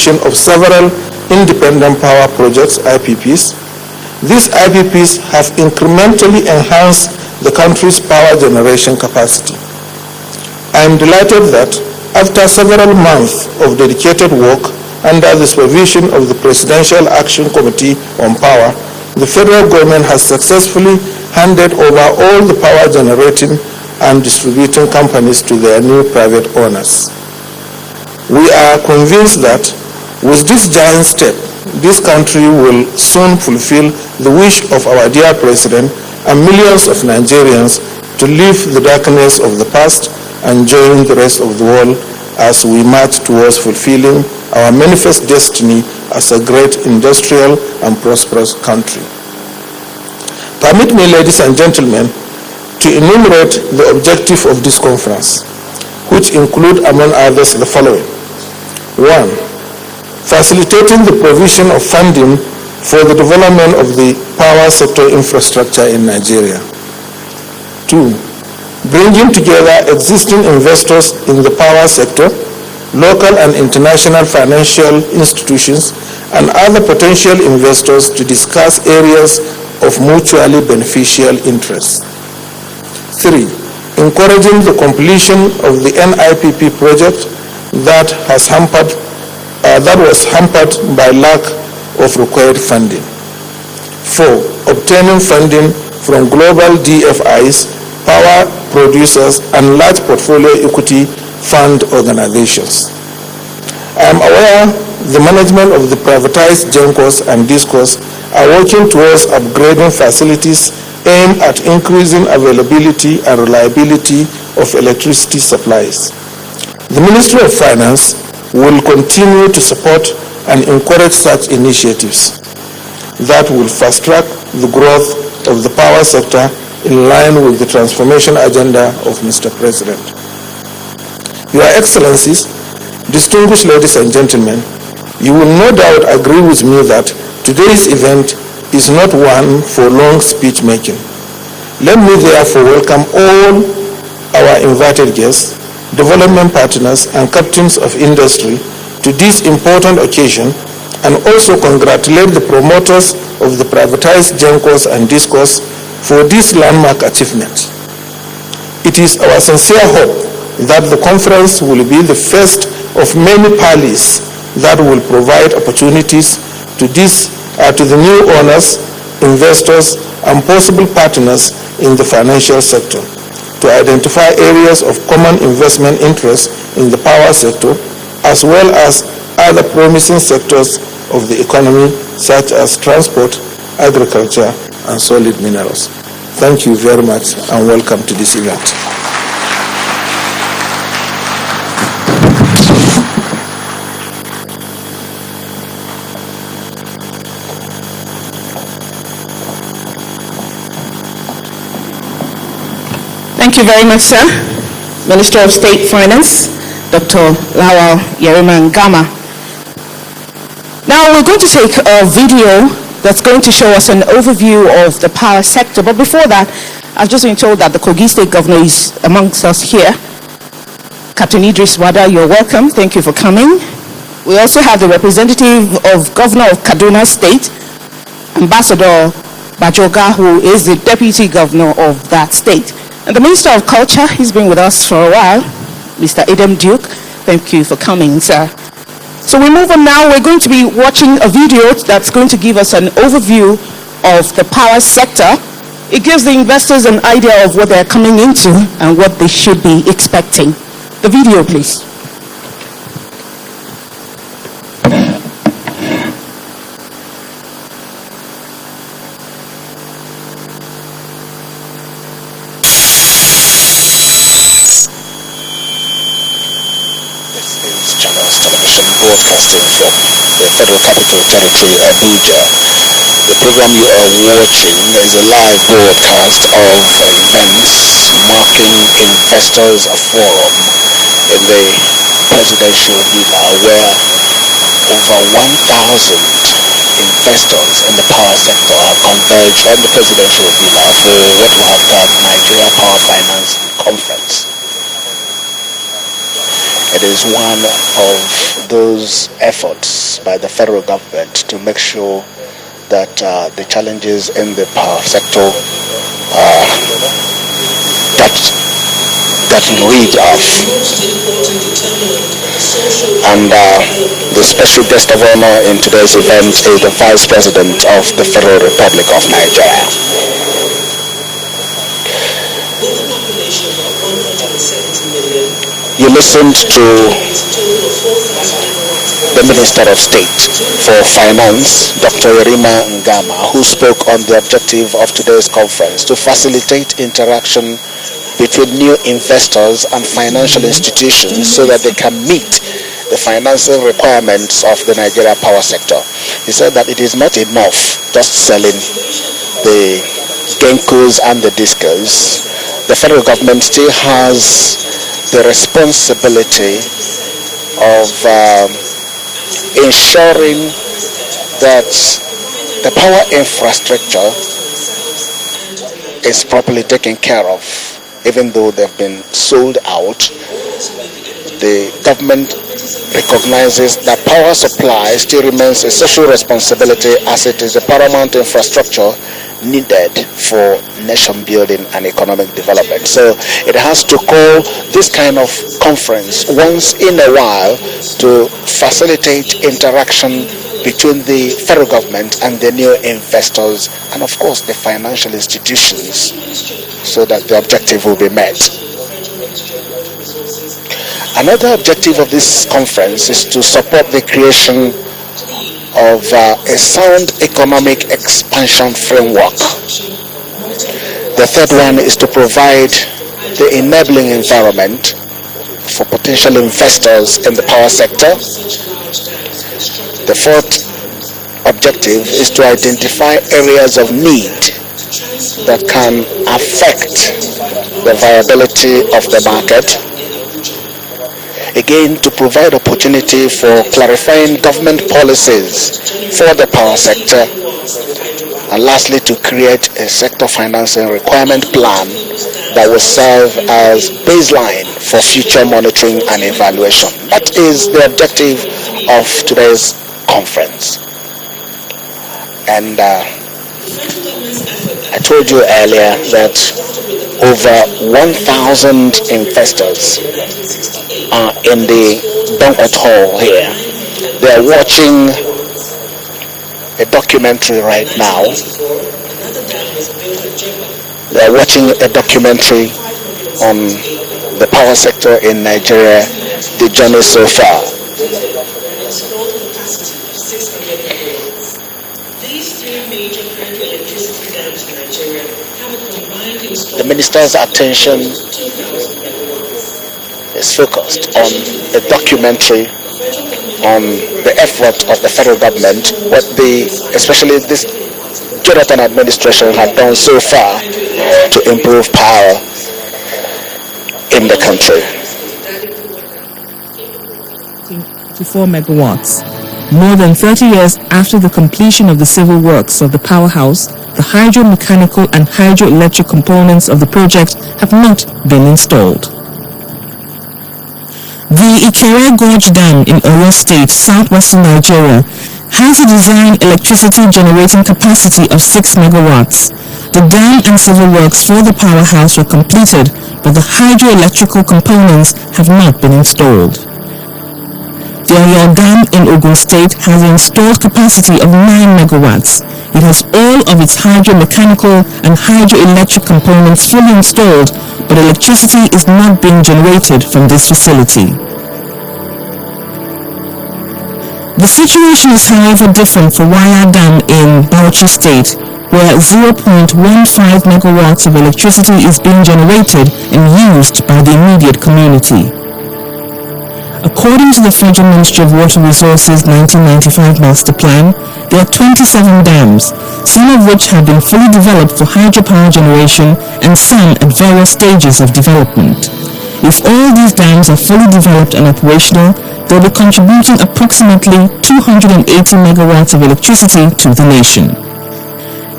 completion of several independent power projects, IPPs. These IPPs have incrementally enhanced the country's power generation capacity. I am delighted that after several months of dedicated work under the supervision of the Presidential Action Committee on Power, the federal government has successfully handed over all the power generating and distributing companies to their new private owners. We are convinced that with this giant step, this country will soon fulfill the wish of our dear President and millions of Nigerians to leave the darkness of the past and join the rest of the world as we march towards fulfilling our manifest destiny as a great industrial and prosperous country. Permit me, ladies and gentlemen, to enumerate the objective of this conference, which include, among others, the following. 1. Facilitating the provision of funding for the development of the power sector infrastructure in Nigeria. 2. Bringing together existing investors in the power sector, local and international financial institutions, and other potential investors to discuss areas of mutually beneficial interest. 3. Encouraging the completion of the NIPP project that was hampered by lack of required funding. 4. Obtaining funding from global DFIs, power producers, and large portfolio equity fund organizations. I am aware the management of the privatized GENCOs and DISCOs are working towards upgrading facilities aimed at increasing availability and reliability of electricity supplies. The Ministry of Finance will continue to support and encourage such initiatives that will fast-track the growth of the power sector in line with the transformation agenda of Mr. President. Your Excellencies, distinguished ladies and gentlemen, you will no doubt agree with me that today's event is not one for long speech making. Let me therefore welcome all our invited guests, development partners, and captains of industry to this important occasion, and also congratulate the promoters of the privatized GENCOs and DISCOs for this landmark achievement. It is our sincere hope that the conference will be the first of many parleys that will provide opportunities to the new owners, investors, and possible partners in the financial sector to identify areas of common investment interest in the power sector, as well as other promising sectors of the economy, such as transport, agriculture, and solid minerals. Thank you very much, and welcome to this event. Thank you very much, sir. Minister of State Finance, Dr. Lawal Yerima-Ngama. Now we're going to take a video that's going to show us an overview of the power sector. But before that, I've just been told that the Kogi State Governor is amongst us here. Captain Idris Wada, you're welcome. Thank you for coming. We also have the representative of Governor of Kaduna State, Ambassador Bajoga, who is the Deputy Governor of that state. And the Minister of Culture, he's been with us for a while, Mr. Adam Duke. Thank you for coming, sir. So we move on now. We're going to be watching a video that's going to give us an overview of the power sector. It gives the investors an idea of what they're coming into and what they should be expecting. The video, please. Broadcasting from the Federal Capital Territory, Abuja. The program you are watching is a live broadcast of events marking investors a forum in the presidential villa where over 1,000 investors in the power sector have converged on the presidential villa for what we have dubbed Nigeria Power Finance Conference. It is one of those efforts by the federal government to make sure that the challenges in the power sector that read off. And the special guest of honor in today's event is the Vice President of the Federal Republic of Nigeria. You listened to the Minister of State for Finance, Dr. Yerima Ngama, who spoke on the objective of today's conference to facilitate interaction between new investors and financial institutions so that they can meet the financing requirements of the Nigeria power sector. He said that it is not enough just selling the Gencos and the Discos. The federal government still has the responsibility of ensuring that the power infrastructure is properly taken care of. Even though they've been sold out, the government recognizes that power supply still remains a social responsibility, as it is a paramount infrastructure needed for nation building and economic development. So it has to call this kind of conference once in a while to facilitate interaction between the federal government and the new investors and of course the financial institutions, so that the objective will be met. Another objective of this conference is to support the creation of a sound economic expansion framework. The third one is to provide the enabling environment for potential investors in the power sector. The fourth objective is to identify areas of need that can affect the viability of the market. Again, to provide opportunity for clarifying government policies for the power sector. And lastly, to create a sector financing requirement plan that will serve as baseline for future monitoring and evaluation. That is the objective of today's conference. And I told you earlier that over 1,000 investors are in the banquet hall here. They are watching a documentary right now. They are watching a documentary on the power sector in Nigeria, the journey so far. The minister's attention is focused on a documentary on the effort of the federal government, what especially this Jonathan administration had done so far to improve power in the country. 4 megawatts. More than 30 years after the completion of the civil works of the powerhouse, the hydro-mechanical and hydroelectric components of the project have not been installed. The Ikere Gorge Dam in Oyo State, southwestern Nigeria, has a design electricity generating capacity of 6 megawatts. The dam and civil works for the powerhouse were completed, but the hydroelectrical components have not been installed. The Oyo Dam in Ogun State has an installed capacity of 9 megawatts. It has all of its hydro-mechanical and hydroelectric components fully installed, but electricity is not being generated from this facility. The situation is, however, different for Waya Dam in Bauchi State, where 0.15 megawatts of electricity is being generated and used by the immediate community. According to the Federal Ministry of Water Resources 1995 Master Plan, there are 27 dams, some of which have been fully developed for hydropower generation and some at various stages of development. If all these dams are fully developed and operational, they'll be contributing approximately 280 megawatts of electricity to the nation.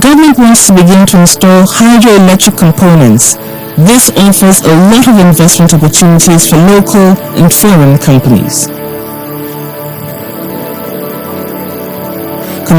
Government wants to begin to install hydroelectric components. This offers a lot of investment opportunities for local and foreign companies.